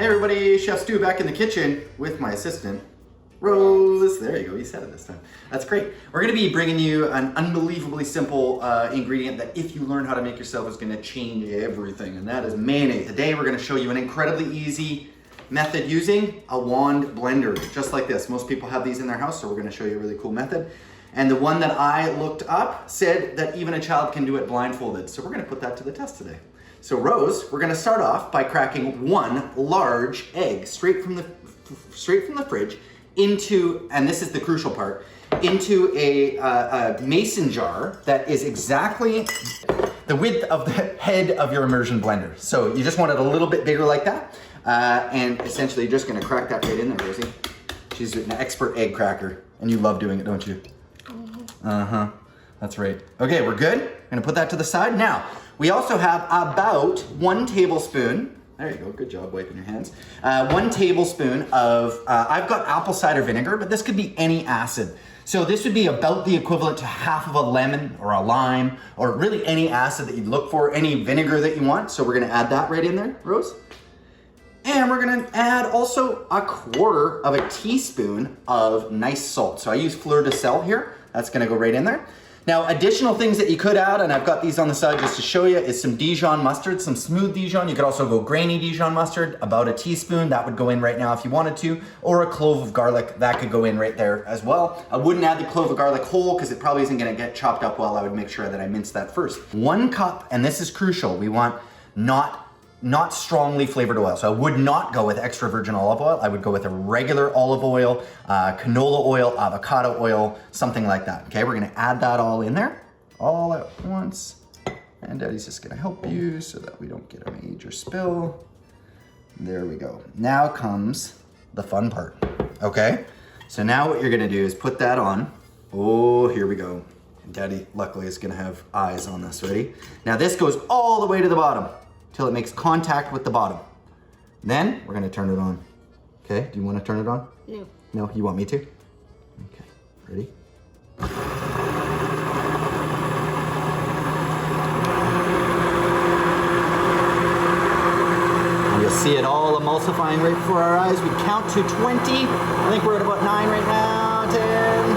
Hey everybody, Chef Stu back in the kitchen with my assistant, Rose. There you go, you said it this time. That's great. We're gonna be bringing you an unbelievably simple ingredient that if you learn how to make yourself is gonna change everything, and that is mayonnaise. Today we're gonna show you an incredibly easy method using a wand blender, just like this. Most people have these in their house, so we're gonna show you a really cool method. And the one that I looked up said that even a child can do it blindfolded. So we're gonna put that to the test today. So Rose, we're gonna start off by cracking one large egg straight from the fridge into, and this is the crucial part, into a mason jar that is exactly the width of the head of your immersion blender. So you just want it a little bit bigger like that. And essentially you're just gonna crack that right in there, Rosie. She's an expert egg cracker, and you love doing it, don't you? Uh-huh, that's right. Okay, we're good. I'm gonna put that to the side. Now, we also have about 1 tablespoon, there you go, good job wiping your hands. 1 tablespoon of, I've got apple cider vinegar, but this could be any acid. So this would be about the equivalent to half of a lemon or a lime, or really any acid that you'd look for, any vinegar that you want. So we're gonna add that right in there, Rose. And we're gonna add also 1/4 of a teaspoon of nice salt. So I use fleur de sel here. That's gonna go right in there. Now, additional things that you could add, and I've got these on the side just to show you, is some Dijon mustard, some smooth Dijon. You could also go grainy Dijon mustard, about a teaspoon. That would go in right now if you wanted to, or a clove of garlic, that could go in right there as well. I wouldn't add the clove of garlic whole because it probably isn't gonna get chopped up well. I would make sure that I mince that first. 1 cup, and this is crucial, we want not strongly flavored oil. So I would not go with extra virgin olive oil. I would go with a regular olive oil, canola oil, avocado oil, something like that. Okay, we're gonna add that all in there, all at once. And Daddy's just gonna help you so that we don't get a major spill. There we go. Now comes the fun part, okay? So now what you're gonna do is put that on. Oh, here we go. Daddy, luckily, is gonna have eyes on this, ready? Now this goes all the way to the bottom, till it makes contact with the bottom. Then we're gonna turn it on. Okay, do you wanna turn it on? No. No, you want me to? Okay, ready? And you'll see it all emulsifying right before our eyes. We count to 20. I think we're at about 9 right now, 10.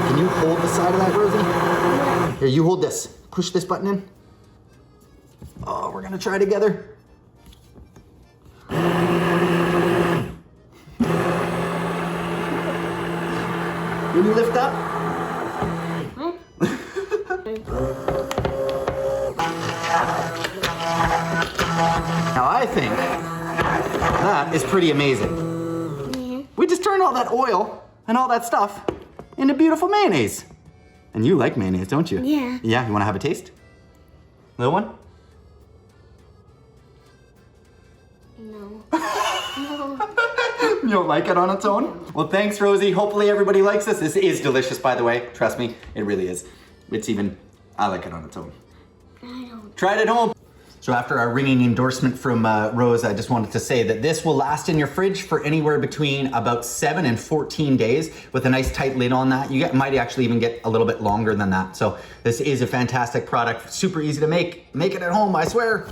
Can you hold the side of that, Rosie? Here, you hold this. Push this button in. Oh, we're gonna try together. Will you lift up? Now I think that is pretty amazing. We just turned all that oil and all that stuff into beautiful mayonnaise. And you like mayonnaise, don't you? Yeah. Yeah, you wanna have a taste? Little one? No. You don't like it on its own? Well, thanks, Rosie. Hopefully everybody likes this. This is delicious, by the way. Trust me, it really is. It's even, I like it on its own. I don't. Try it at home. So after our ringing endorsement from Rose, I just wanted to say that this will last in your fridge for anywhere between about 7 and 14 days with a nice tight lid on that. You might actually even get a little bit longer than that. So this is a fantastic product, super easy to make. Make it at home, I swear.